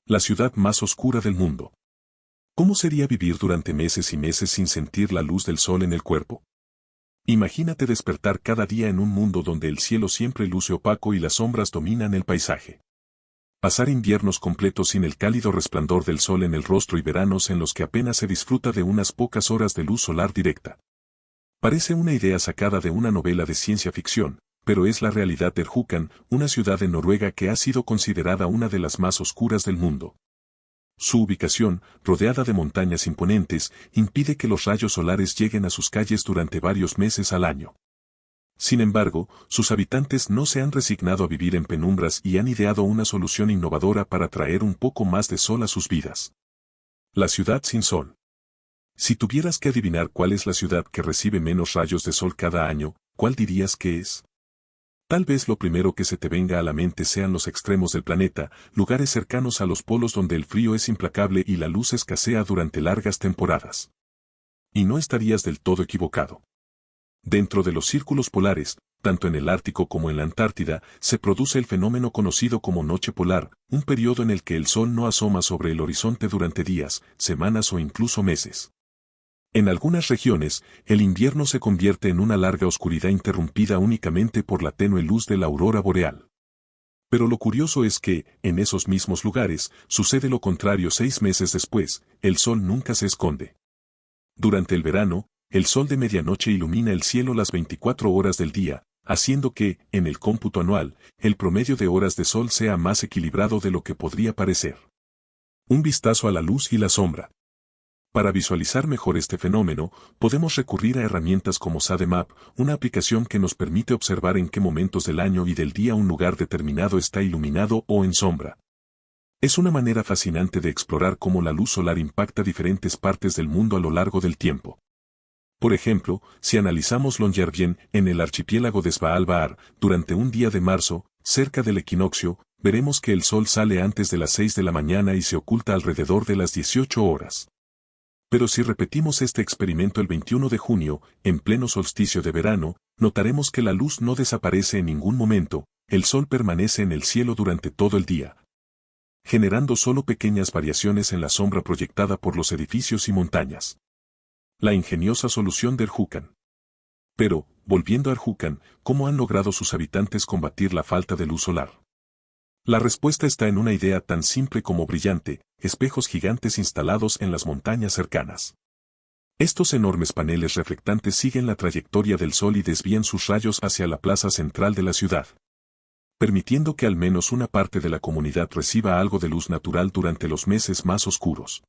La ciudad más oscura del mundo. ¿Cómo sería vivir durante meses y meses sin sentir la luz del sol en el cuerpo? Imagínate despertar cada día en un mundo donde el cielo siempre luce opaco y las sombras dominan el paisaje. Pasar inviernos completos sin el cálido resplandor del sol en el rostro y veranos en los que apenas se disfruta de unas pocas horas de luz solar directa. Parece una idea sacada de una novela de ciencia ficción, pero es la realidad de Rjukan, una ciudad en Noruega que ha sido considerada una de las más oscuras del mundo. Su ubicación, rodeada de montañas imponentes, impide que los rayos solares lleguen a sus calles durante varios meses al año. Sin embargo, sus habitantes no se han resignado a vivir en penumbras y han ideado una solución innovadora para traer un poco más de sol a sus vidas. La ciudad sin sol. Si tuvieras que adivinar cuál es la ciudad que recibe menos rayos de sol cada año, ¿cuál dirías que es? Tal vez lo primero que se te venga a la mente sean los extremos del planeta, lugares cercanos a los polos donde el frío es implacable y la luz escasea durante largas temporadas. Y no estarías del todo equivocado. Dentro de los círculos polares, tanto en el Ártico como en la Antártida, se produce el fenómeno conocido como noche polar, un periodo en el que el sol no asoma sobre el horizonte durante días, semanas o incluso meses. En algunas regiones, el invierno se convierte en una larga oscuridad interrumpida únicamente por la tenue luz de la aurora boreal. Pero lo curioso es que, en esos mismos lugares, sucede lo contrario 6 meses después, el sol nunca se esconde. Durante el verano, el sol de medianoche ilumina el cielo las 24 horas del día, haciendo que, en el cómputo anual, el promedio de horas de sol sea más equilibrado de lo que podría parecer. Un vistazo a la luz y la sombra. Para visualizar mejor este fenómeno, podemos recurrir a herramientas como SadeMap, una aplicación que nos permite observar en qué momentos del año y del día un lugar determinado está iluminado o en sombra. Es una manera fascinante de explorar cómo la luz solar impacta diferentes partes del mundo a lo largo del tiempo. Por ejemplo, si analizamos Longyearbyen en el archipiélago de Svalbard, durante un día de marzo, cerca del equinoccio, veremos que el sol sale antes de las 6 de la mañana y se oculta alrededor de las 18 horas. Pero si repetimos este experimento el 21 de junio, en pleno solsticio de verano, notaremos que la luz no desaparece en ningún momento, el sol permanece en el cielo durante todo el día, generando solo pequeñas variaciones en la sombra proyectada por los edificios y montañas. La ingeniosa solución de Rjukan. Pero, volviendo a Rjukan, ¿cómo han logrado sus habitantes combatir la falta de luz solar? La respuesta está en una idea tan simple como brillante: espejos gigantes instalados en las montañas cercanas. Estos enormes paneles reflectantes siguen la trayectoria del sol y desvían sus rayos hacia la plaza central de la ciudad, permitiendo que al menos una parte de la comunidad reciba algo de luz natural durante los meses más oscuros.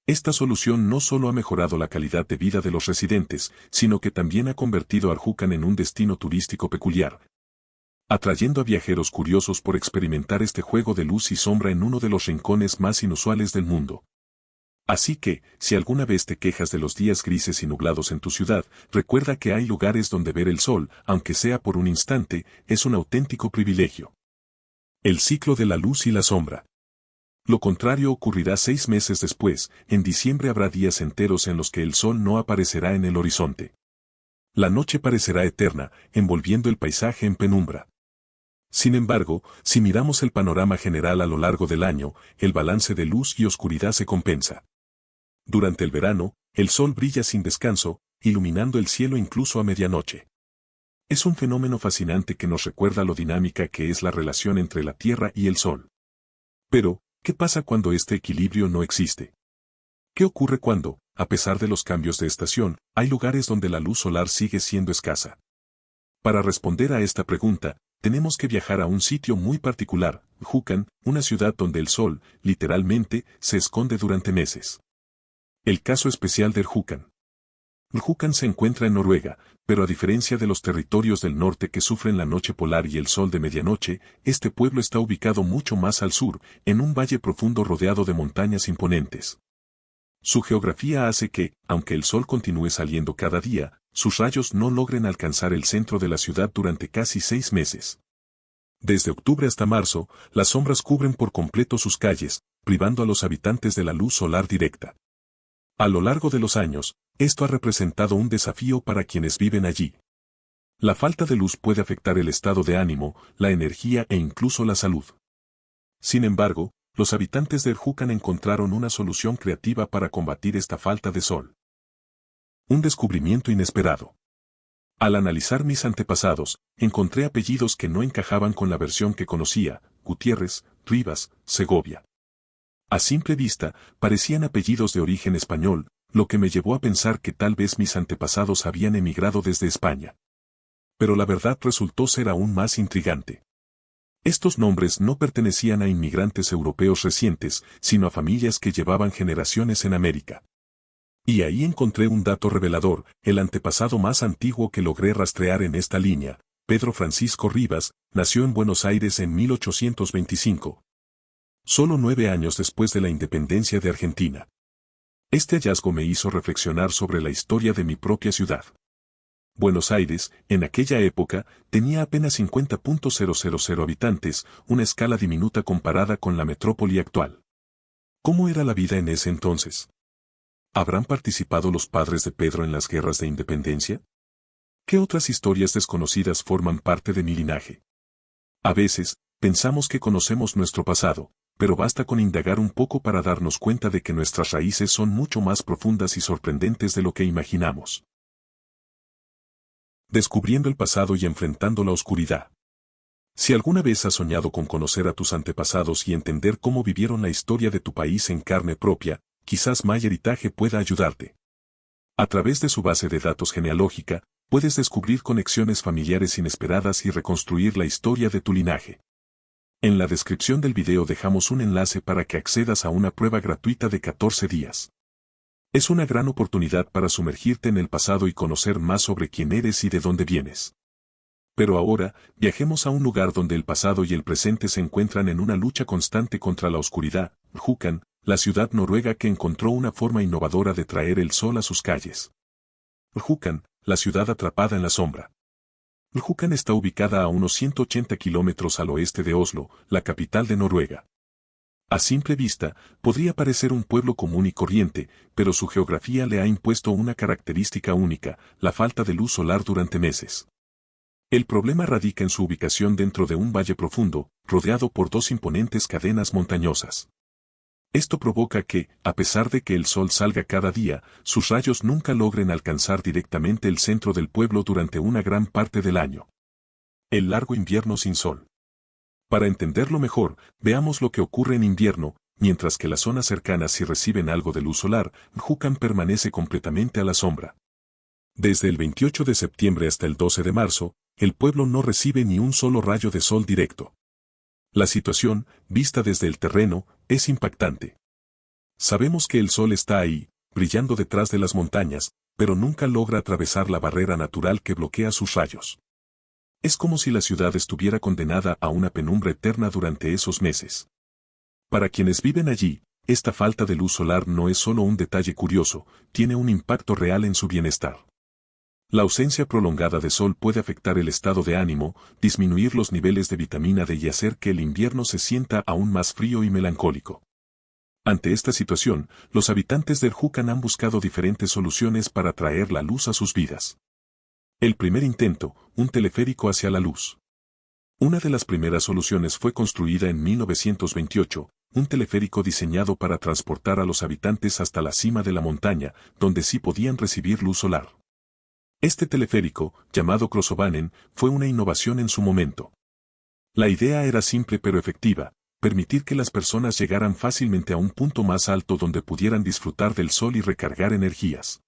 Esta solución no solo ha mejorado la calidad de vida de los residentes, sino que también ha convertido a Rjukan en un destino turístico peculiar, atrayendo a viajeros curiosos por experimentar este juego de luz y sombra en uno de los rincones más inusuales del mundo. Así que, si alguna vez te quejas de los días grises y nublados en tu ciudad, recuerda que hay lugares donde ver el sol, aunque sea por un instante, es un auténtico privilegio. El ciclo de la luz y la sombra. Lo contrario ocurrirá 6 meses después, en diciembre habrá días enteros en los que el sol no aparecerá en el horizonte. La noche parecerá eterna, envolviendo el paisaje en penumbra. Sin embargo, si miramos el panorama general a lo largo del año, el balance de luz y oscuridad se compensa. Durante el verano, el sol brilla sin descanso, iluminando el cielo incluso a medianoche. Es un fenómeno fascinante que nos recuerda lo dinámica que es la relación entre la Tierra y el sol. Pero, ¿qué pasa cuando este equilibrio no existe? ¿Qué ocurre cuando, a pesar de los cambios de estación, hay lugares donde la luz solar sigue siendo escasa? Para responder a esta pregunta, tenemos que viajar a un sitio muy particular, Rjukan, una ciudad donde el sol, literalmente, se esconde durante meses. El caso especial de Rjukan. Rjukan se encuentra en Noruega, pero a diferencia de los territorios del norte que sufren la noche polar y el sol de medianoche, este pueblo está ubicado mucho más al sur, en un valle profundo rodeado de montañas imponentes. Su geografía hace que, aunque el sol continúe saliendo cada día, sus rayos no logren alcanzar el centro de la ciudad durante casi 6 meses. Desde octubre hasta marzo, las sombras cubren por completo sus calles, privando a los habitantes de la luz solar directa. A lo largo de los años, esto ha representado un desafío para quienes viven allí. La falta de luz puede afectar el estado de ánimo, la energía e incluso la salud. Sin embargo, los habitantes de Erhucan encontraron una solución creativa para combatir esta falta de sol. Un descubrimiento inesperado. Al analizar mis antepasados, encontré apellidos que no encajaban con la versión que conocía: Gutiérrez, Rivas, Segovia. A simple vista, parecían apellidos de origen español, lo que me llevó a pensar que tal vez mis antepasados habían emigrado desde España. Pero la verdad resultó ser aún más intrigante. Estos nombres no pertenecían a inmigrantes europeos recientes, sino a familias que llevaban generaciones en América. Y ahí encontré un dato revelador: el antepasado más antiguo que logré rastrear en esta línea, Pedro Francisco Rivas, nació en Buenos Aires en 1825. Solo 9 años después de la independencia de Argentina. Este hallazgo me hizo reflexionar sobre la historia de mi propia ciudad. Buenos Aires, en aquella época, tenía apenas 50.000 habitantes, una escala diminuta comparada con la metrópoli actual. ¿Cómo era la vida en ese entonces? ¿Habrán participado los padres de Pedro en las guerras de independencia? ¿Qué otras historias desconocidas forman parte de mi linaje? A veces, pensamos que conocemos nuestro pasado, pero basta con indagar un poco para darnos cuenta de que nuestras raíces son mucho más profundas y sorprendentes de lo que imaginamos. Descubriendo el pasado y enfrentando la oscuridad. Si alguna vez has soñado con conocer a tus antepasados y entender cómo vivieron la historia de tu país en carne propia, quizás MyHeritage pueda ayudarte. A través de su base de datos genealógica, puedes descubrir conexiones familiares inesperadas y reconstruir la historia de tu linaje. En la descripción del video dejamos un enlace para que accedas a una prueba gratuita de 14 días. Es una gran oportunidad para sumergirte en el pasado y conocer más sobre quién eres y de dónde vienes. Pero ahora, viajemos a un lugar donde el pasado y el presente se encuentran en una lucha constante contra la oscuridad: Erhucan, la ciudad noruega que encontró una forma innovadora de traer el sol a sus calles. Erhucan, la ciudad atrapada en la sombra. Erhucan está ubicada a unos 180 kilómetros al oeste de Oslo, la capital de Noruega. A simple vista, podría parecer un pueblo común y corriente, pero su geografía le ha impuesto una característica única: la falta de luz solar durante meses. El problema radica en su ubicación dentro de un valle profundo, rodeado por 2 imponentes cadenas montañosas. Esto provoca que, a pesar de que el sol salga cada día, sus rayos nunca logren alcanzar directamente el centro del pueblo durante una gran parte del año. El largo invierno sin sol. Para entenderlo mejor, veamos lo que ocurre en invierno: mientras que las zonas cercanas sí reciben algo de luz solar, Erhucan permanece completamente a la sombra. Desde el 28 de septiembre hasta el 12 de marzo, el pueblo no recibe ni un solo rayo de sol directo. La situación, vista desde el terreno, es impactante. Sabemos que el sol está ahí, brillando detrás de las montañas, pero nunca logra atravesar la barrera natural que bloquea sus rayos. Es como si la ciudad estuviera condenada a una penumbra eterna durante esos meses. Para quienes viven allí, esta falta de luz solar no es solo un detalle curioso, tiene un impacto real en su bienestar. La ausencia prolongada de sol puede afectar el estado de ánimo, disminuir los niveles de vitamina D y hacer que el invierno se sienta aún más frío y melancólico. Ante esta situación, los habitantes de Erhucan han buscado diferentes soluciones para traer la luz a sus vidas. El primer intento: un teleférico hacia la luz. Una de las primeras soluciones fue construida en 1928, un teleférico diseñado para transportar a los habitantes hasta la cima de la montaña, donde sí podían recibir luz solar. Este teleférico, llamado Krossobanen, fue una innovación en su momento. La idea era simple pero efectiva: permitir que las personas llegaran fácilmente a un punto más alto donde pudieran disfrutar del sol y recargar energías.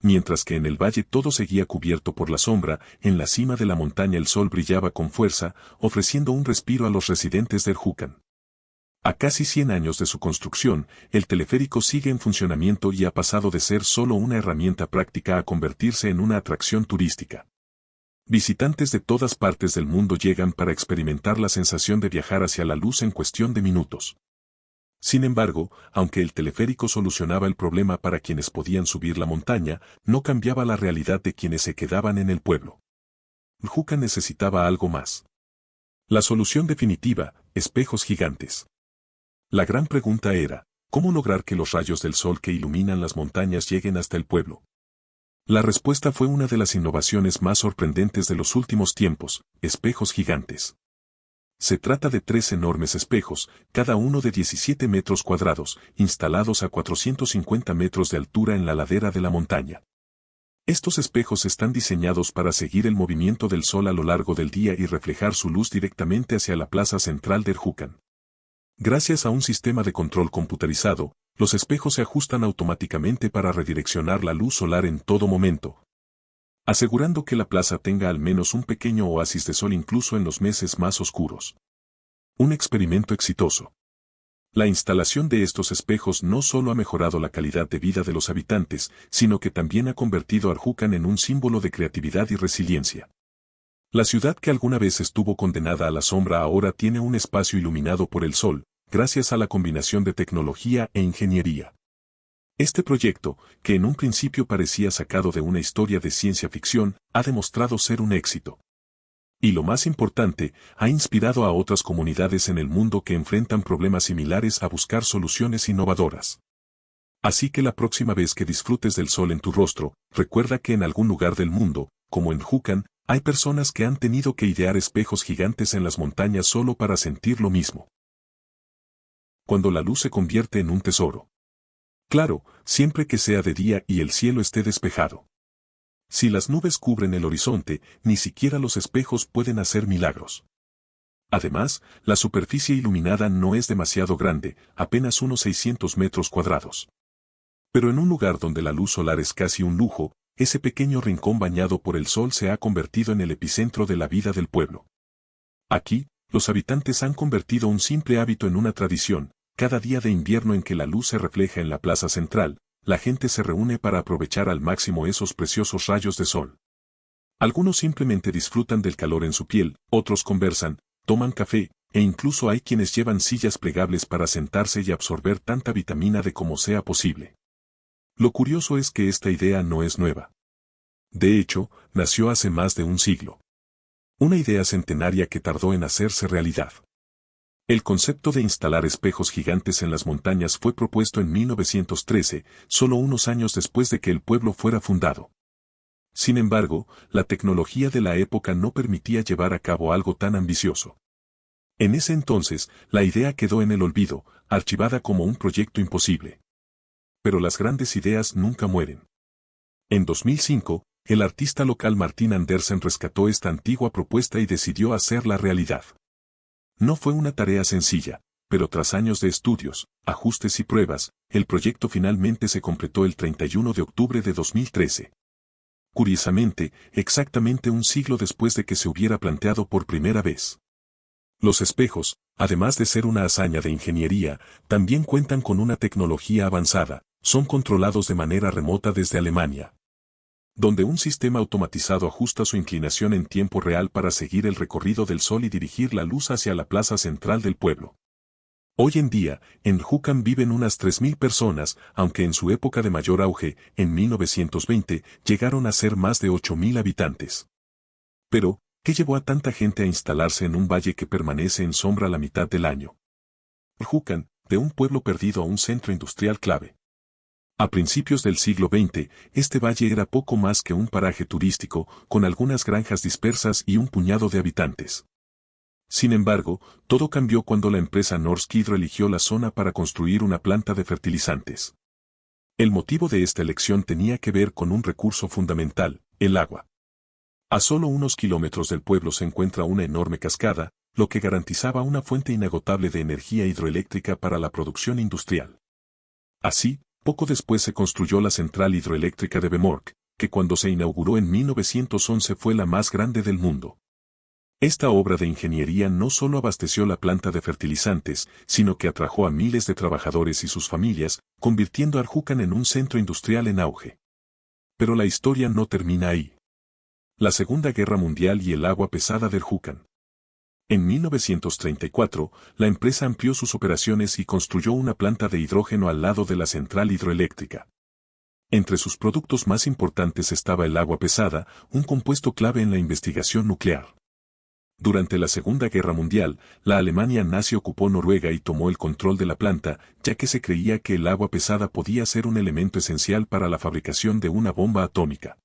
Mientras que en el valle todo seguía cubierto por la sombra, en la cima de la montaña el sol brillaba con fuerza, ofreciendo un respiro a los residentes de Erhucan. A casi 100 años de su construcción, el teleférico sigue en funcionamiento y ha pasado de ser solo una herramienta práctica a convertirse en una atracción turística. Visitantes de todas partes del mundo llegan para experimentar la sensación de viajar hacia la luz en cuestión de minutos. Sin embargo, aunque el teleférico solucionaba el problema para quienes podían subir la montaña, no cambiaba la realidad de quienes se quedaban en el pueblo. Erhucan necesitaba algo más. La solución definitiva: espejos gigantes. La gran pregunta era: ¿cómo lograr que los rayos del sol que iluminan las montañas lleguen hasta el pueblo? La respuesta fue una de las innovaciones más sorprendentes de los últimos tiempos: espejos gigantes. Se trata de 3 enormes espejos, cada uno de 17 metros cuadrados, instalados a 450 metros de altura en la ladera de la montaña. Estos espejos están diseñados para seguir el movimiento del sol a lo largo del día y reflejar su luz directamente hacia la plaza central de Erhucan. Gracias a un sistema de control computarizado, los espejos se ajustan automáticamente para redireccionar la luz solar en todo momento, asegurando que la plaza tenga al menos un pequeño oasis de sol incluso en los meses más oscuros. Un experimento exitoso. La instalación de estos espejos no solo ha mejorado la calidad de vida de los habitantes, sino que también ha convertido a Erhucan en un símbolo de creatividad y resiliencia. La ciudad que alguna vez estuvo condenada a la sombra ahora tiene un espacio iluminado por el sol, gracias a la combinación de tecnología e ingeniería. Este proyecto, que en un principio parecía sacado de una historia de ciencia ficción, ha demostrado ser un éxito. Y lo más importante, ha inspirado a otras comunidades en el mundo que enfrentan problemas similares a buscar soluciones innovadoras. Así que la próxima vez que disfrutes del sol en tu rostro, recuerda que en algún lugar del mundo, como en Erhucan, hay personas que han tenido que idear espejos gigantes en las montañas solo para sentir lo mismo. Cuando la luz se convierte en un tesoro. Claro, siempre que sea de día y el cielo esté despejado. Si las nubes cubren el horizonte, ni siquiera los espejos pueden hacer milagros. Además, la superficie iluminada no es demasiado grande, apenas unos 600 metros cuadrados. Pero en un lugar donde la luz solar es casi un lujo, ese pequeño rincón bañado por el sol se ha convertido en el epicentro de la vida del pueblo. Aquí, los habitantes han convertido un simple hábito en una tradición. Cada día de invierno en que la luz se refleja en la plaza central, la gente se reúne para aprovechar al máximo esos preciosos rayos de sol. Algunos simplemente disfrutan del calor en su piel, otros conversan, toman café, e incluso hay quienes llevan sillas plegables para sentarse y absorber tanta vitamina D como sea posible. Lo curioso es que esta idea no es nueva. De hecho, nació hace más de un siglo. Una idea centenaria que tardó en hacerse realidad. El concepto de instalar espejos gigantes en las montañas fue propuesto en 1913, solo unos años después de que el pueblo fuera fundado. Sin embargo, la tecnología de la época no permitía llevar a cabo algo tan ambicioso. En ese entonces, la idea quedó en el olvido, archivada como un proyecto imposible. Pero las grandes ideas nunca mueren. En 2005, el artista local Martin Andersen rescató esta antigua propuesta y decidió hacerla realidad. No fue una tarea sencilla, pero tras años de estudios, ajustes y pruebas, el proyecto finalmente se completó el 31 de octubre de 2013. Curiosamente, exactamente un siglo después de que se hubiera planteado por primera vez. Los espejos, además de ser una hazaña de ingeniería, también cuentan con una tecnología avanzada, son controlados de manera remota desde Alemania, donde un sistema automatizado ajusta su inclinación en tiempo real para seguir el recorrido del sol y dirigir la luz hacia la plaza central del pueblo. Hoy en día, en Erhucan viven unas 3.000 personas, aunque en su época de mayor auge, en 1920, llegaron a ser más de 8.000 habitantes. Pero, ¿qué llevó a tanta gente a instalarse en un valle que permanece en sombra la mitad del año? Erhucan, de un pueblo perdido a un centro industrial clave. A principios del siglo XX, este valle era poco más que un paraje turístico, con algunas granjas dispersas y un puñado de habitantes. Sin embargo, todo cambió cuando la empresa Norsk Hydro eligió la zona para construir una planta de fertilizantes. El motivo de esta elección tenía que ver con un recurso fundamental, el agua. A solo unos kilómetros del pueblo se encuentra una enorme cascada, lo que garantizaba una fuente inagotable de energía hidroeléctrica para la producción industrial. Así, poco después se construyó la central hidroeléctrica de Vemork, que cuando se inauguró en 1911 fue la más grande del mundo. Esta obra de ingeniería no solo abasteció la planta de fertilizantes, sino que atrajo a miles de trabajadores y sus familias, convirtiendo a Erhucan en un centro industrial en auge. Pero la historia no termina ahí. La Segunda Guerra Mundial y el agua pesada de Erhucan. En 1934, la empresa amplió sus operaciones y construyó una planta de hidrógeno al lado de la central hidroeléctrica. Entre sus productos más importantes estaba el agua pesada, un compuesto clave en la investigación nuclear. Durante la Segunda Guerra Mundial, la Alemania nazi ocupó Noruega y tomó el control de la planta, ya que se creía que el agua pesada podía ser un elemento esencial para la fabricación de una bomba atómica.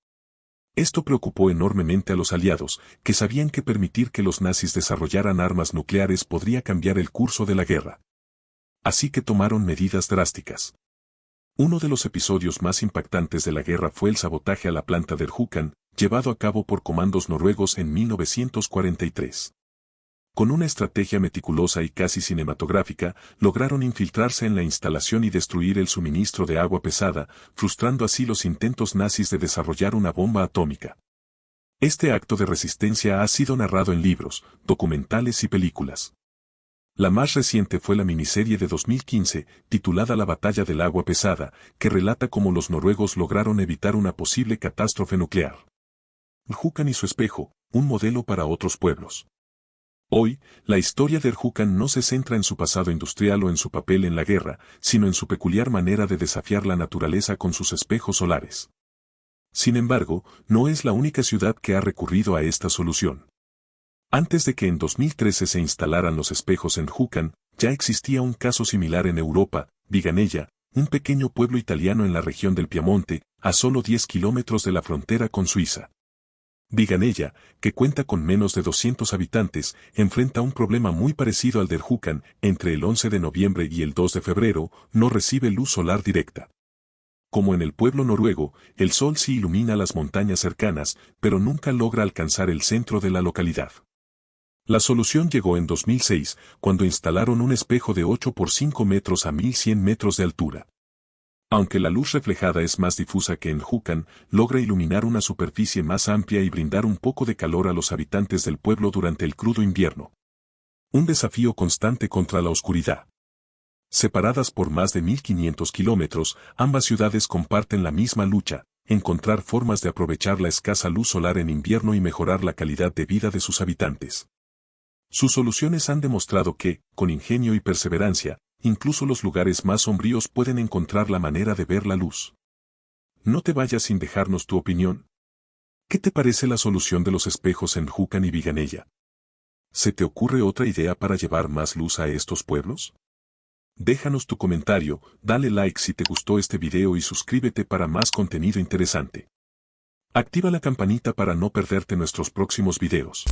Esto preocupó enormemente a los aliados, que sabían que permitir que los nazis desarrollaran armas nucleares podría cambiar el curso de la guerra. Así que tomaron medidas drásticas. Uno de los episodios más impactantes de la guerra fue el sabotaje a la planta de Rjukan, llevado a cabo por comandos noruegos en 1943. Con una estrategia meticulosa y casi cinematográfica, lograron infiltrarse en la instalación y destruir el suministro de agua pesada, frustrando así los intentos nazis de desarrollar una bomba atómica. Este acto de resistencia ha sido narrado en libros, documentales y películas. La más reciente fue la miniserie de 2015, titulada La batalla del agua pesada, que relata cómo los noruegos lograron evitar una posible catástrofe nuclear. Rjukan y su espejo, un modelo para otros pueblos. Hoy, la historia de Rjukan no se centra en su pasado industrial o en su papel en la guerra, sino en su peculiar manera de desafiar la naturaleza con sus espejos solares. Sin embargo, no es la única ciudad que ha recurrido a esta solución. Antes de que en 2013 se instalaran los espejos en Rjukan, ya existía un caso similar en Europa, Viganella, un pequeño pueblo italiano en la región del Piamonte, a solo 10 kilómetros de la frontera con Suiza. Viganella, que cuenta con menos de 200 habitantes, enfrenta un problema muy parecido al de Rjukan. Entre el 11 de noviembre y el 2 de febrero, no recibe luz solar directa. Como en el pueblo noruego, el sol sí ilumina las montañas cercanas, pero nunca logra alcanzar el centro de la localidad. La solución llegó en 2006, cuando instalaron un espejo de 8 por 5 metros a 1100 metros de altura. Aunque la luz reflejada es más difusa que en Rjukan, logra iluminar una superficie más amplia y brindar un poco de calor a los habitantes del pueblo durante el crudo invierno. Un desafío constante contra la oscuridad. Separadas por más de 1500 kilómetros, ambas ciudades comparten la misma lucha, encontrar formas de aprovechar la escasa luz solar en invierno y mejorar la calidad de vida de sus habitantes. Sus soluciones han demostrado que, con ingenio y perseverancia, incluso los lugares más sombríos pueden encontrar la manera de ver la luz. No te vayas sin dejarnos tu opinión. ¿Qué te parece la solución de los espejos en Rjukan y Viganella? ¿Se te ocurre otra idea para llevar más luz a estos pueblos? Déjanos tu comentario, dale like si te gustó este video y suscríbete para más contenido interesante. Activa la campanita para no perderte nuestros próximos videos.